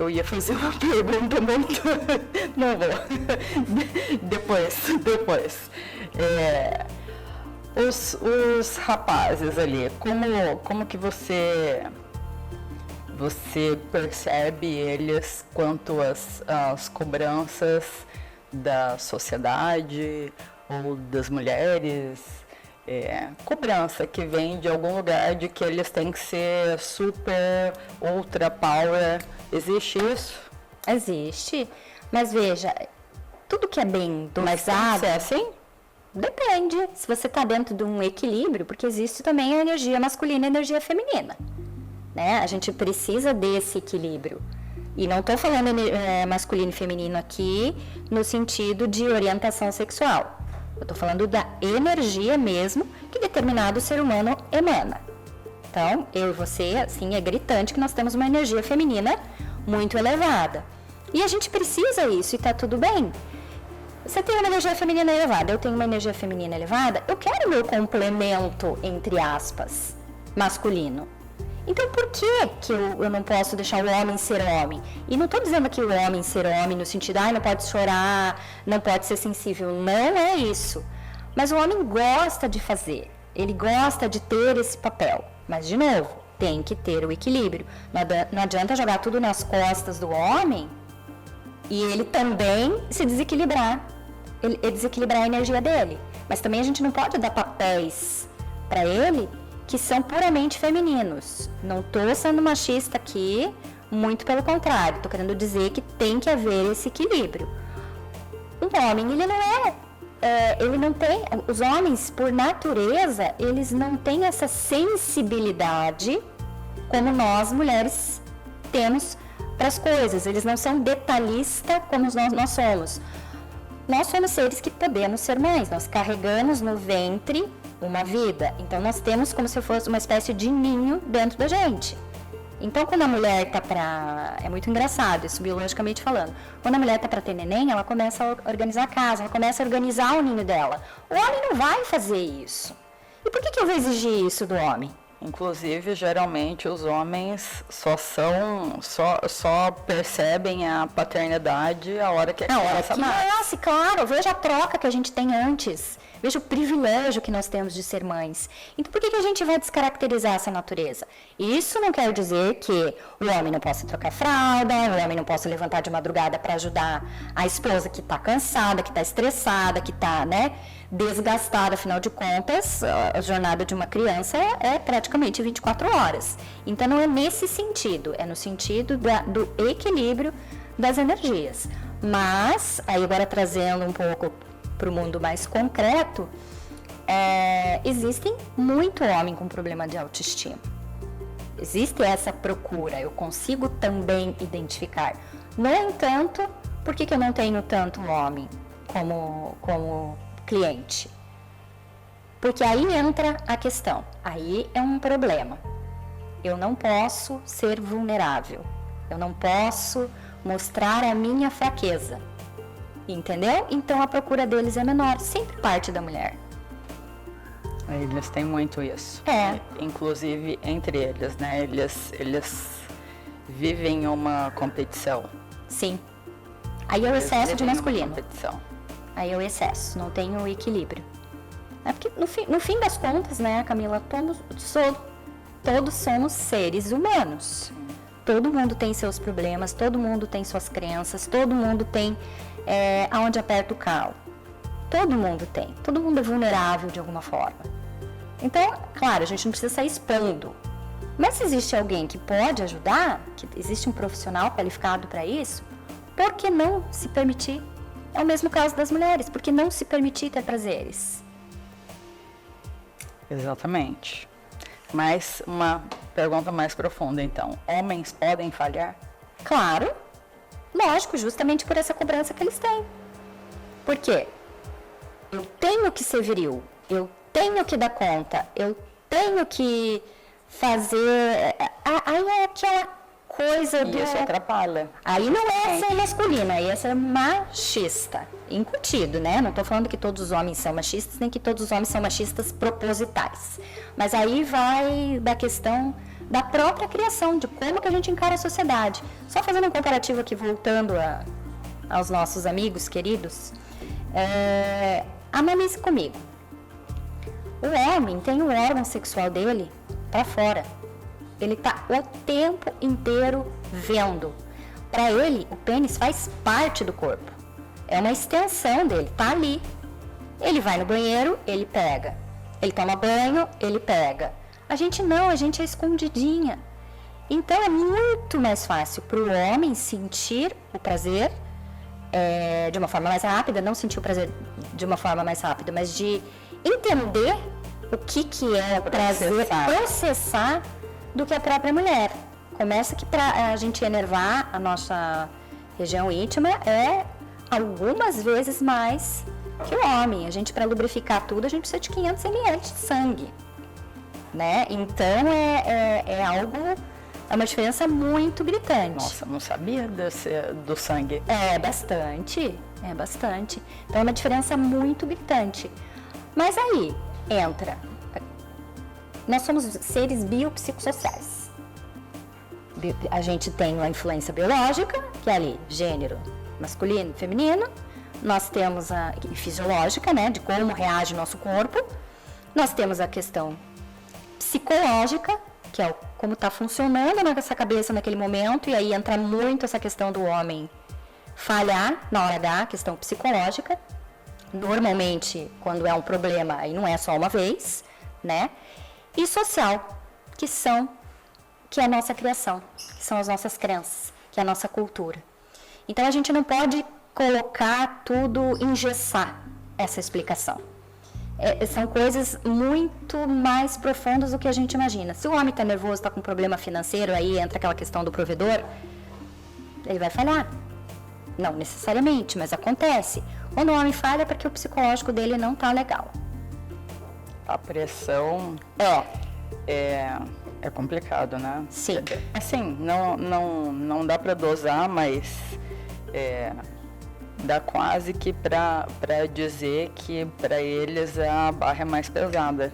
Eu ia fazer uma pergunta muito... Não vou. Depois. Os rapazes ali, como que você percebe eles quanto às cobranças da sociedade ou das mulheres? Cobrança que vem de algum lugar de que eles têm que ser super, ultra power. Existe isso?
Existe, mas veja, tudo que é bem dosado...
Mas é assim?
Depende, se você está dentro de um equilíbrio, porque existe também a energia masculina e a energia feminina, né? A gente precisa desse equilíbrio. E não estou falando masculino e feminino aqui no sentido de orientação sexual. Eu estou falando da energia mesmo que determinado ser humano emana. Então, eu e você, assim, é gritante que nós temos uma energia feminina muito elevada. E a gente precisa isso e está tudo bem. Você tem uma energia feminina elevada, eu tenho uma energia feminina elevada, eu quero meu complemento, entre aspas, masculino. Então, por que eu não posso deixar o homem ser homem? E não estou dizendo que o homem ser homem no sentido, não pode chorar, não pode ser sensível. Não é isso. Mas o homem gosta de fazer, ele gosta de ter esse papel. Mas, de novo, tem que ter o equilíbrio. Não adianta jogar tudo nas costas do homem e ele também se desequilibrar. Ele desequilibrar a energia dele. Mas também a gente não pode dar papéis para ele que são puramente femininos. Não estou sendo machista aqui, muito pelo contrário. Estou querendo dizer que tem que haver esse equilíbrio. O homem, ele não tem... Os homens, por natureza, eles não têm essa sensibilidade como nós, mulheres, temos para as coisas. Eles não são detalhistas como nós somos. Nós somos seres que podemos ser mães. Nós carregamos no ventre uma vida. Então, nós temos como se fosse uma espécie de ninho dentro da gente. Então, quando a mulher está para... É muito engraçado isso, biologicamente falando. Quando a mulher está para ter neném, ela começa a organizar a casa, ela começa a organizar o ninho dela. O homem não vai fazer isso. E por que eu vou exigir isso do homem?
Inclusive, geralmente, os homens só percebem a paternidade a hora que a criança nasce.
Claro, veja a troca que a gente tem antes. Veja o privilégio que nós temos de ser mães. Então, por que a gente vai descaracterizar essa natureza? Isso não quer dizer que o homem não possa trocar fralda, o homem não possa levantar de madrugada para ajudar a esposa que está cansada, que está estressada, que está, né, desgastada, afinal de contas, a jornada de uma criança é praticamente 24 horas. Então, não é nesse sentido, é no sentido do equilíbrio das energias. Mas, aí agora trazendo um pouco para o mundo mais concreto, existem muito homem com problema de autoestima. Existe essa procura, eu consigo também identificar. No entanto, por que eu não tenho tanto homem como cliente? Porque aí entra a questão, aí é um problema. Eu não posso ser vulnerável, eu não posso mostrar a minha fraqueza, entendeu? Então a procura deles é menor, sempre parte da mulher.
Eles têm muito isso. Inclusive entre eles, né? Eles vivem uma competição.
Sim. Aí é o excesso de masculino.
Competição.
Aí é o excesso, não tem o equilíbrio. É porque no fim das contas, né, Camila, todos somos seres humanos. Todo mundo tem seus problemas, todo mundo tem suas crenças, todo mundo tem aonde aperta o calo. Todo mundo tem, todo mundo é vulnerável de alguma forma. Então, claro, a gente não precisa sair expondo. Mas se existe alguém que pode ajudar, que existe um profissional qualificado para isso, por que não se permitir? É o mesmo caso das mulheres, por que não se permitir ter prazeres?
Exatamente. Mas uma pergunta mais profunda, então. Homens podem falhar?
Claro, lógico, justamente por essa cobrança que eles têm. Por quê? Eu tenho que ser viril, eu tenho que dar conta, eu tenho que fazer... Aí é aquela coisa do...
Isso atrapalha.
Aí não é ser masculino, aí é ser machista, incutido, né? Não estou falando que todos os homens são machistas, nem que todos os homens são machistas propositais. Mas aí vai da questão da própria criação, de como que a gente encara a sociedade. Só fazendo um comparativo aqui, voltando aos nossos amigos queridos, analise comigo. O homem tem o órgão sexual dele para fora. Ele está o tempo inteiro vendo. Para ele, o pênis faz parte do corpo. É uma extensão dele, tá ali. Ele vai no banheiro, ele pega. Ele toma banho, ele pega. A gente não, a gente é escondidinha. Então é muito mais fácil para o homem sentir o prazer de uma forma mais rápida, não sentir o prazer de uma forma mais rápida, mas de entender o que é o prazer, processar do que a própria mulher. Começa que para a gente enervar a nossa região íntima é algumas vezes mais que o homem. A gente, para lubrificar tudo, a gente precisa de 500 ml de sangue, né? Então é uma diferença muito gritante.
Nossa, não sabia do sangue.
É bastante. Então é uma diferença muito gritante. Mas aí entra, nós somos seres biopsicossociais. A gente tem uma influência biológica, que é ali, gênero masculino e feminino. Nós temos a fisiológica, né, de como reage o nosso corpo. Nós temos a questão psicológica, que é como está funcionando nossa cabeça naquele momento, e aí entra muito essa questão do homem falhar na hora da questão psicológica. Normalmente, quando é um problema, aí não é só uma vez, né? E social, que é a nossa criação, que são as nossas crenças, que é a nossa cultura. Então, a gente não pode colocar tudo, engessar essa explicação. São coisas muito mais profundas do que a gente imagina. Se o homem está nervoso, está com problema financeiro, aí entra aquela questão do provedor, ele vai falhar. Não necessariamente, mas acontece. Quando o homem falha é porque o psicológico dele não está legal.
A pressão é complicado, né?
Sim.
Assim, não dá para dosar, mas dá quase que para dizer que para eles a barra é mais pesada.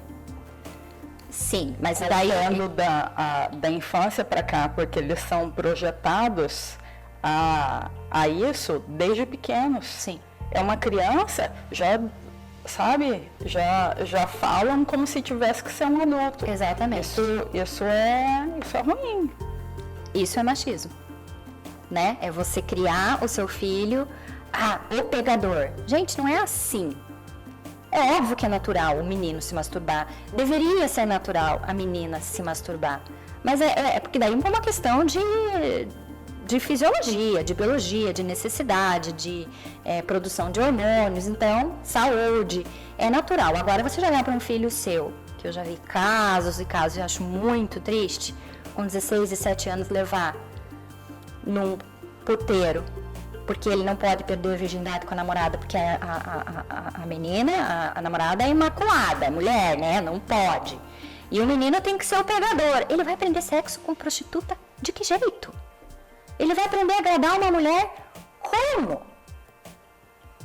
Sim, mas daí
da infância para cá, porque eles são projetados a isso desde pequenos. Sim. É uma criança, já falam como se tivesse que ser um adulto.
Exatamente.
Isso é ruim.
Isso é machismo, né? É você criar o seu filho, o pegador. Gente, não é assim. É óbvio que é natural o menino se masturbar. Deveria ser natural a menina se masturbar. Mas porque daí é uma questão de fisiologia, de biologia, de necessidade, de produção de hormônios. Então, saúde, é natural. Agora, você já olhar para um filho seu, que eu já vi casos e casos, eu acho muito triste, com 16 e 7 anos levar num puteiro, porque ele não pode perder a virgindade com a namorada, porque a menina, a namorada é imaculada, é mulher, né? Não pode. E o menino tem que ser o pegador. Ele vai aprender sexo com prostituta de que jeito? Ele vai aprender a agradar uma mulher como?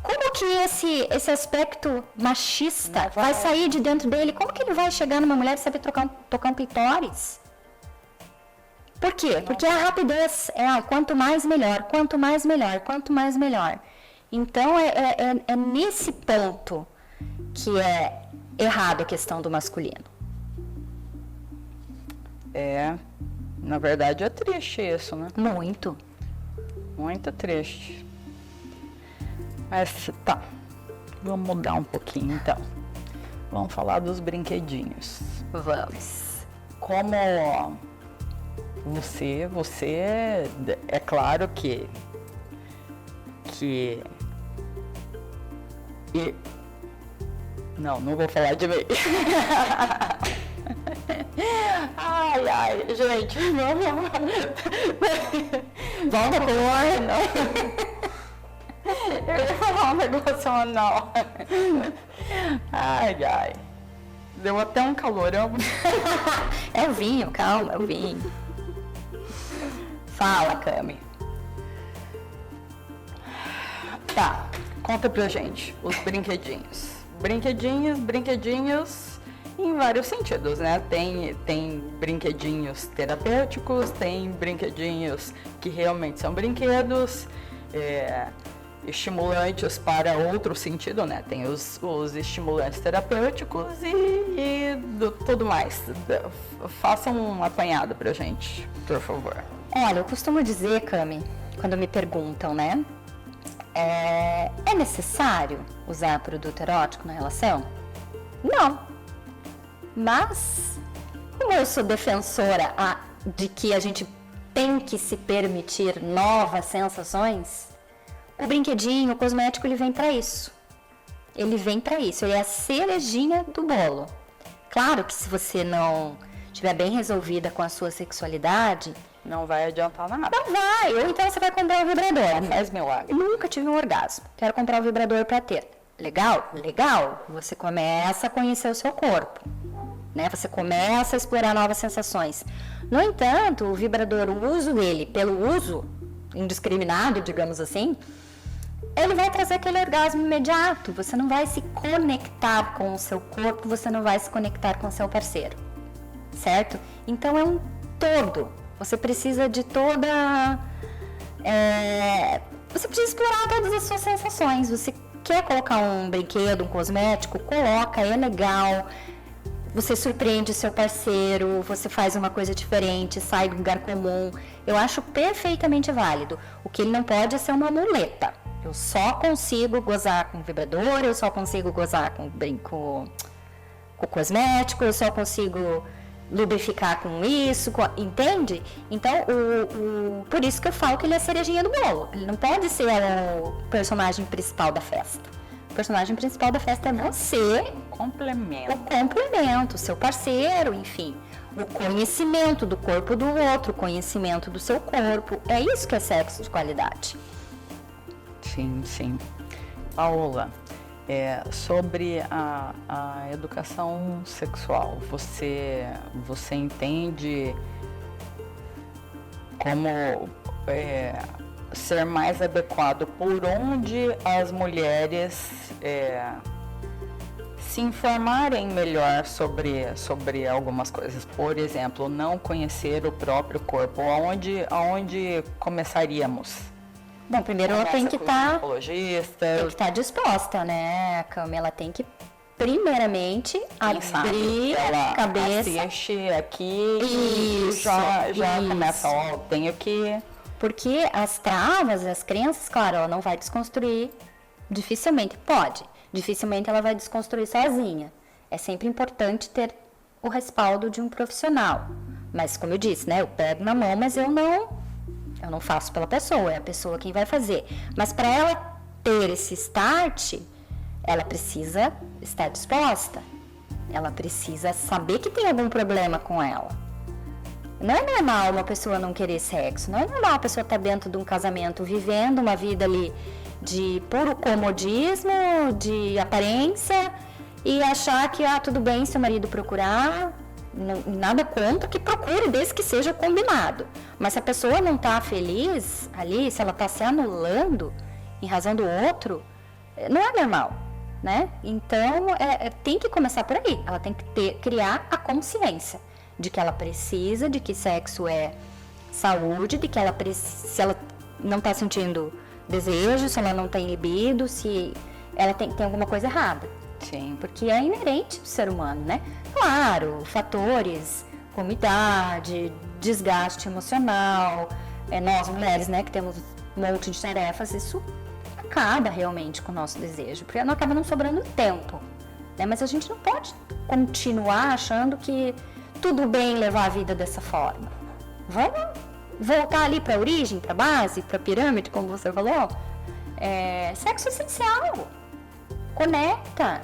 Como que esse aspecto machista vai sair de dentro dele? Como que ele vai chegar numa mulher e saber tocar um clitóris? Por quê? Porque a rapidez quanto mais melhor, quanto mais melhor, quanto mais melhor. Então, é nesse ponto que é errado a questão do masculino.
Na verdade é triste isso, né?
Muito.
Muito triste. Mas tá, vamos mudar um pouquinho então. Vamos falar dos brinquedinhos.
Vamos.
Como você é claro que não vou falar de mim. Ai, gente, vamos.
Volta pro ar,
não. Eu ia falar um negócio, mas não. Ai. Deu até um calorão.
É o vinho, calma, é o vinho. Fala, Cami.
Tá, conta pra gente os brinquedinhos. Brinquedinhos em vários sentidos, né? Tem brinquedinhos terapêuticos, tem brinquedinhos que realmente são brinquedos, estimulantes para outro sentido, né? Tem os estimulantes terapêuticos e tudo mais. Faça um apanhado pra gente, por favor.
Olha, eu costumo dizer, Cami, quando me perguntam, né? É necessário usar produto erótico na relação? Não. Mas, como eu sou defensora de que a gente tem que se permitir novas sensações, o brinquedinho, o cosmético, ele vem para isso. Ele é a cerejinha do bolo. Claro que se você não estiver bem resolvida com a sua sexualidade,
não vai adiantar nada.
Não vai. Ou então você vai comprar um vibrador.
Faz milagre.
Nunca tive um orgasmo. Quero comprar um vibrador para ter. Legal? Legal. Você começa a conhecer o seu corpo, né? Você começa a explorar novas sensações. No entanto, o vibrador, o uso dele, pelo uso indiscriminado, digamos assim, ele vai trazer aquele orgasmo imediato. Você não vai se conectar com o seu corpo, você não vai se conectar com o seu parceiro, certo? Então é um todo. Você precisa de você precisa explorar todas as suas sensações. Você quer colocar um brinquedo, um cosmético? Coloca, é legal. Você surpreende seu parceiro, você faz uma coisa diferente, sai do lugar comum. Eu acho perfeitamente válido. O que ele não pode é ser uma muleta. Eu só consigo gozar com vibrador, eu só consigo gozar com cosmético, eu só consigo lubrificar com isso, entende? Então, por isso que eu falo que ele é a cerejinha do bolo. Ele não pode ser o personagem principal da festa. O personagem principal da festa é você.
Complemento.
O complemento, seu parceiro, enfim. O conhecimento do corpo do outro, o conhecimento do seu corpo. É isso que é sexo de qualidade.
Sim. Paola, sobre a educação sexual, você entende como ser mais adequado por onde as mulheres se informarem melhor sobre algumas coisas? Por exemplo, não conhecer o próprio corpo. Aonde começaríamos?
Bom, primeiro ela tem que estar disposta, né, Cami? Ela tem que, primeiramente, abrir a cabeça.
Assiste aqui e já começa, tenho que...
Porque as travas, as crenças, claro, ela não vai desconstruir Dificilmente ela vai desconstruir sozinha. É sempre importante ter o respaldo de um profissional. Mas, como eu disse, né, eu pego na mão, mas eu não faço pela pessoa, é a pessoa quem vai fazer. Mas para ela ter esse start, ela precisa estar disposta. Ela precisa saber que tem algum problema com ela. Não é normal uma pessoa não querer sexo. Não é normal a pessoa estar dentro de um casamento, vivendo uma vida ali de puro comodismo, de aparência, e achar que, tudo bem se o marido procurar, nada contra que procure, desde que seja combinado. Mas se a pessoa não está feliz ali, se ela está se anulando em razão do outro, não é normal, né? Então, tem que começar por aí. Ela tem que criar a consciência de que ela precisa, de que sexo é saúde, de que se ela não está sentindo desejo, se ela não tem libido, se ela tem alguma coisa errada.
Sim.
Porque é inerente do ser humano, né? Claro, fatores como idade, desgaste emocional, nós mulheres, né, que temos um monte de tarefas, isso acaba realmente com o nosso desejo, porque não acaba não sobrando tempo, né? Mas a gente não pode continuar achando que tudo bem levar a vida dessa forma. Vamos voltar ali para a origem, para a base, para a pirâmide, como você falou. Sexo essencial. Conecta.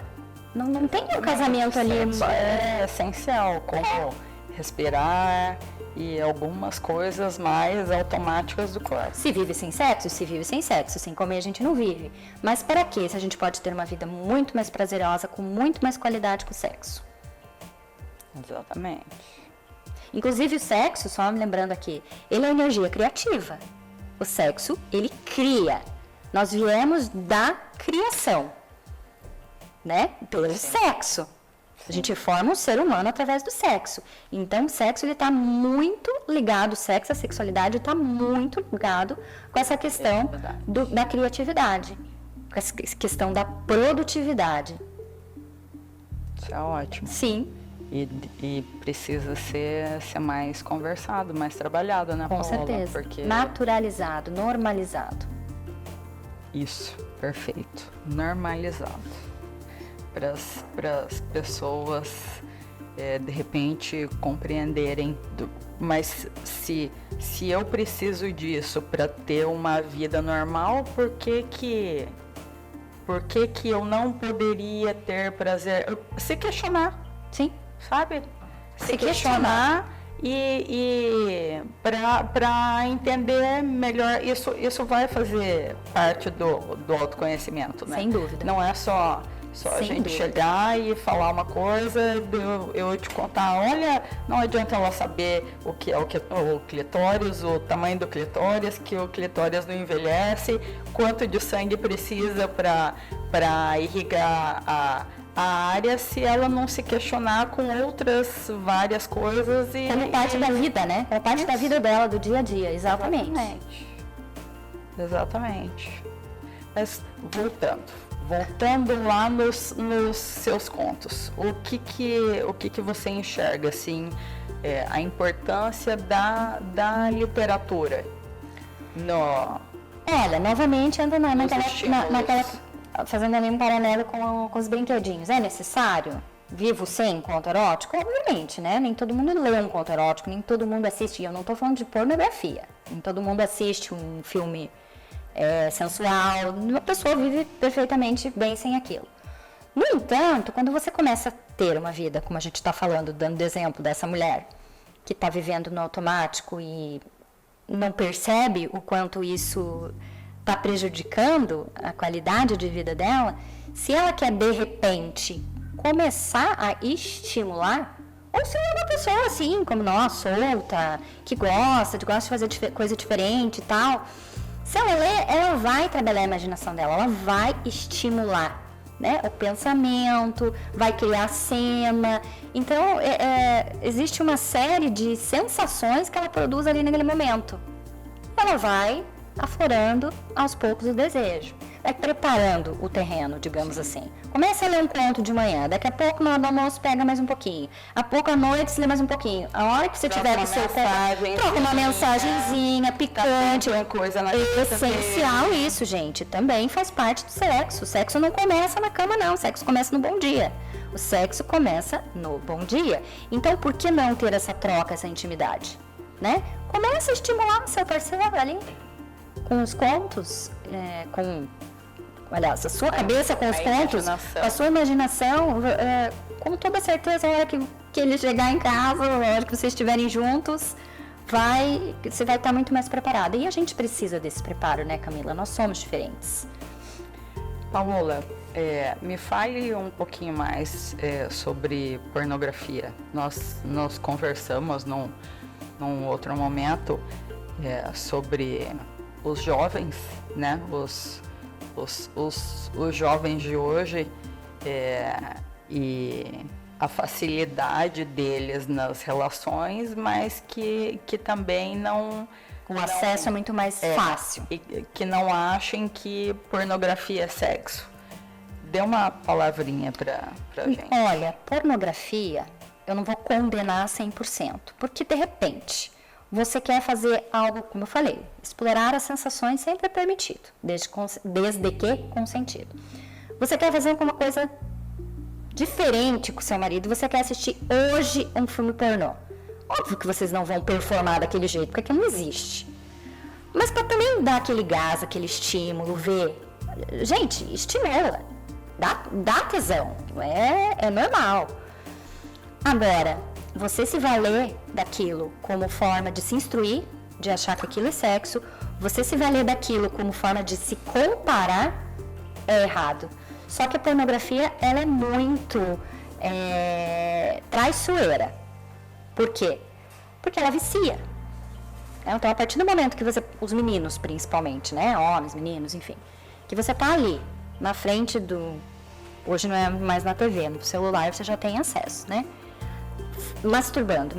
Não tem um casamento ali.
É essencial, como respirar e algumas coisas mais automáticas do corpo.
Se vive sem sexo, se vive sem sexo. Sem comer a gente não vive. Mas para quê? Se a gente pode ter uma vida muito mais prazerosa, com muito mais qualidade com o sexo.
Exatamente.
Inclusive o sexo, só me lembrando aqui, ele é energia criativa. O sexo, ele cria. Nós viemos da criação, né? Pelo sexo. A gente forma um ser humano através do sexo. Então, o sexo, ele está muito ligado, o sexo, a sexualidade está muito ligado com essa questão da criatividade, com essa questão da produtividade.
Isso é ótimo.
Sim.
E precisa ser mais conversado, mais trabalhado, né, Paola?
Com certeza.
Porque...
Naturalizado, normalizado.
Isso, perfeito. Normalizado. Para as pessoas, de repente, compreenderem. Mas se eu preciso disso para ter uma vida normal, por que eu não poderia ter prazer? Se questionar.
Sim.
Sabe? Se questionar e para entender melhor, isso vai fazer parte do autoconhecimento, né?
Sem dúvida.
Não é só a gente chegar e falar uma coisa, eu te contar, olha, não adianta ela saber o que é o clitóris, o tamanho do clitóris, que o clitóris não envelhece, quanto de sangue precisa para irrigar a área, se ela não se questionar com outras várias coisas e...
Como parte da vida, né? É parte da vida dela, do dia a dia, exatamente.
Exatamente. Mas voltando lá nos seus contos, o que você enxerga, assim, a importância da literatura
Olha, novamente anda naquela fazendo ali um paralelo com os brinquedinhos. É necessário? Vivo sem conto erótico? Obviamente, né? Nem todo mundo lê um conto erótico, nem todo mundo assiste. Eu não estou falando de pornografia. Nem todo mundo assiste um filme sensual. Uma pessoa vive perfeitamente bem sem aquilo. No entanto, quando você começa a ter uma vida, como a gente está falando, dando exemplo dessa mulher, que está vivendo no automático e não percebe o quanto isso está prejudicando a qualidade de vida dela, se ela quer, de repente, começar a estimular, ou se é uma pessoa assim, como nós, solta, que gosta de fazer coisa diferente e tal, se ela ler, ela vai trabalhar a imaginação dela, ela vai estimular, né, o pensamento, vai criar cena. Então, existe uma série de sensações que ela produz ali naquele momento. Ela vai aflorando aos poucos o desejo. vai preparando o terreno, digamos assim. Começa a ler um conto de manhã, daqui a pouco na hora do almoço pega mais um pouquinho. A pouco à noite você lê mais um pouquinho. A hora que você tiver o seu troca uma mensagenzinha picante.
Uma coisa na
essencial isso, gente. Também faz parte do sexo. O sexo não começa na cama, não. O sexo começa no bom dia. O sexo começa no bom dia. Então, por que não ter essa troca, essa intimidade? Né? Começa a estimular o seu parceiro ali com os contos, aliás, a sua cabeça com os contos, a sua imaginação, com toda certeza, a hora que ele chegar em casa, a hora que vocês estiverem juntos, você vai estar muito mais preparada. E a gente precisa desse preparo, né, Camila? Nós somos diferentes.
Paola, me fale um pouquinho mais sobre pornografia. Nós conversamos num outro momento sobre os jovens, né? Os jovens de hoje e a facilidade deles nas relações, mas que também não...
O acesso é muito mais fácil.
E que não achem que pornografia é sexo. Dê uma palavrinha pra gente.
Olha, pornografia, eu não vou condenar 100%, porque de repente você quer fazer algo, como eu falei, explorar as sensações sempre é permitido, desde que consentido. Você quer fazer alguma coisa diferente com seu marido, você quer assistir hoje um filme pornô. Óbvio que vocês não vão performar daquele jeito, porque não existe. Mas para também dar aquele gás, aquele estímulo, ver... Gente, estimula. Dá tesão. É normal. Agora, você se valer daquilo como forma de se instruir, de achar que aquilo é sexo, você se valer daquilo como forma de se comparar, é errado. Só que a pornografia, ela é muito traiçoeira. Por quê? Porque ela vicia. Então, a partir do momento que os meninos principalmente, né, homens, meninos, enfim, que você tá ali, na frente hoje não é mais na TV, no celular você já tem acesso, né? Masturbando,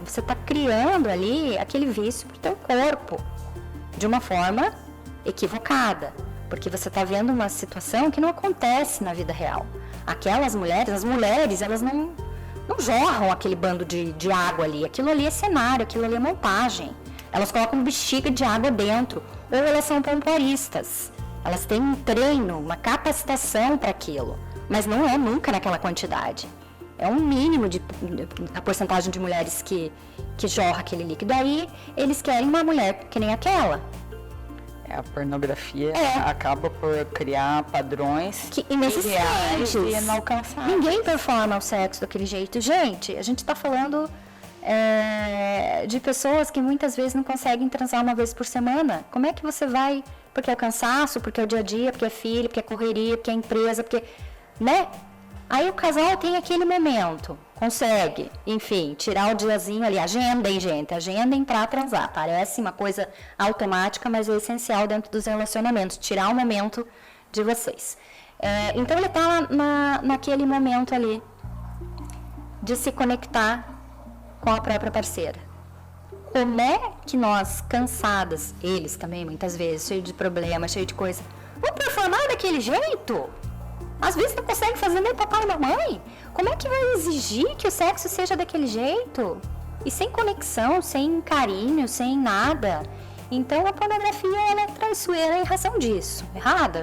você tá criando ali aquele vício pro teu corpo, de uma forma equivocada, porque você tá vendo uma situação que não acontece na vida real. Aquelas mulheres, as mulheres, elas não jorram aquele bando de água ali. Aquilo ali é cenário, aquilo ali é montagem. Elas colocam bexiga de água dentro. Ou elas são pompoaristas. Elas têm um treino, uma capacitação para aquilo. Mas não é nunca naquela quantidade. É um mínimo a porcentagem de mulheres que jorra aquele líquido. Aí eles querem uma mulher que nem aquela.
A pornografia acaba por criar padrões
inexistentes
e inalcançáveis.
Ninguém performa o sexo daquele jeito. Gente, a gente está falando de pessoas que muitas vezes não conseguem transar uma vez por semana. Como é que você vai? Porque é o cansaço, porque é o dia a dia, porque é filho, porque é correria, porque é empresa, porque... né? Aí o casal tem aquele momento, consegue, enfim, tirar o diazinho ali, agendem, gente, agendem pra transar. Parece uma coisa automática, mas é essencial dentro dos relacionamentos, tirar o momento de vocês. Então ele tá naquele momento ali de se conectar com a própria parceira. Como é que nós, cansadas, eles também muitas vezes, cheio de problema, cheio de coisa, vão performar daquele jeito? Às vezes não consegue fazer nem papai e mamãe. Como é que vai exigir que o sexo seja daquele jeito? E sem conexão, sem carinho, sem nada. Então a pornografia ela é traiçoeira em razão disso. Errada?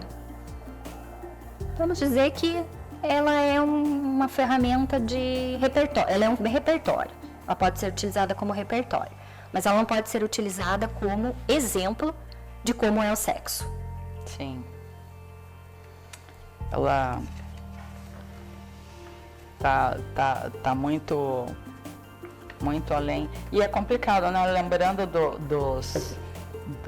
Vamos dizer que ela é uma ferramenta de repertório. Ela é um repertório. Ela pode ser utilizada como repertório. Mas ela não pode ser utilizada como exemplo de como é o sexo.
Sim. Ela tá muito além. E é complicado, né? Lembrando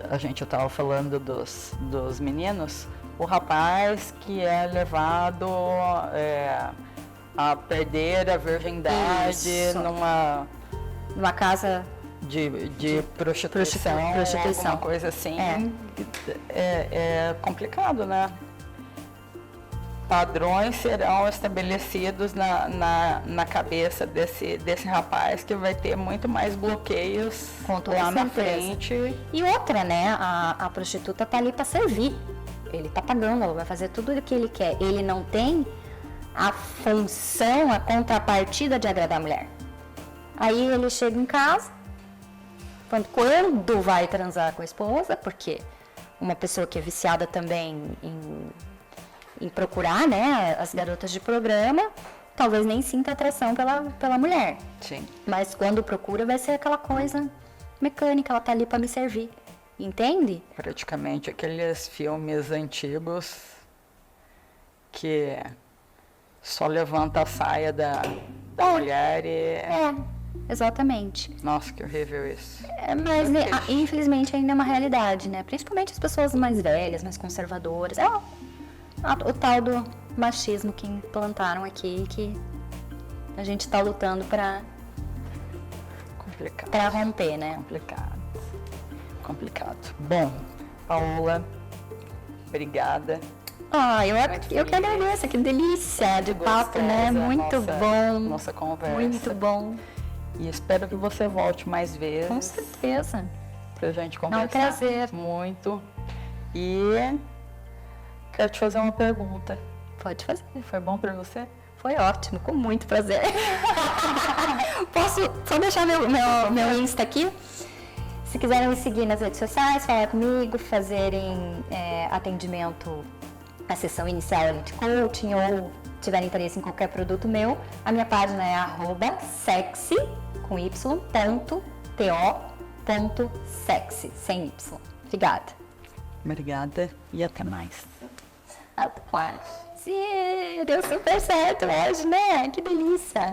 a gente estava falando dos meninos, o rapaz que é levado a perder a virgindade
numa casa
de prostituição, alguma coisa assim. É complicado, né? Padrões serão estabelecidos na cabeça desse rapaz, que vai ter muito mais bloqueios lá na frente.
E outra, né? A prostituta tá ali para servir. ele tá pagando, ela vai fazer tudo o que ele quer. Ele não tem a função, a contrapartida de agradar a mulher. Aí ele chega em casa, quando vai transar com a esposa, porque uma pessoa que é viciada também em procurar, né, as garotas de programa, talvez nem sinta atração pela mulher.
Sim.
Mas quando procura vai ser aquela coisa mecânica, ela tá ali para me servir. Entende?
Praticamente aqueles filmes antigos que só levanta a saia da mulher e...
Exatamente.
Nossa, que horrível isso.
Mas infelizmente ainda é uma realidade, né? Principalmente as pessoas mais velhas, mais conservadoras. O tal do machismo que implantaram aqui, que a gente tá lutando para romper, né?
Complicado. Bom, Paola, obrigada.
Eu que agradeço, que delícia de papo, né? Muito bom.
Nossa conversa.
Muito bom.
E espero que você volte mais vezes.
Com certeza.
Pra gente conversar.
É um prazer.
Muito. E quero te fazer uma pergunta.
Pode fazer.
Foi bom pra você?
Foi ótimo, com muito prazer. Posso só deixar meu Insta aqui? Se quiserem me seguir nas redes sociais, falar comigo, fazerem atendimento, a sessão inicial de coaching ou tiverem interesse em qualquer produto meu, a minha página é @sexy, com y.to.sexy, sem y.
Obrigada e até mais.
Até mais. Sim, deu super certo hoje, né? Que delícia.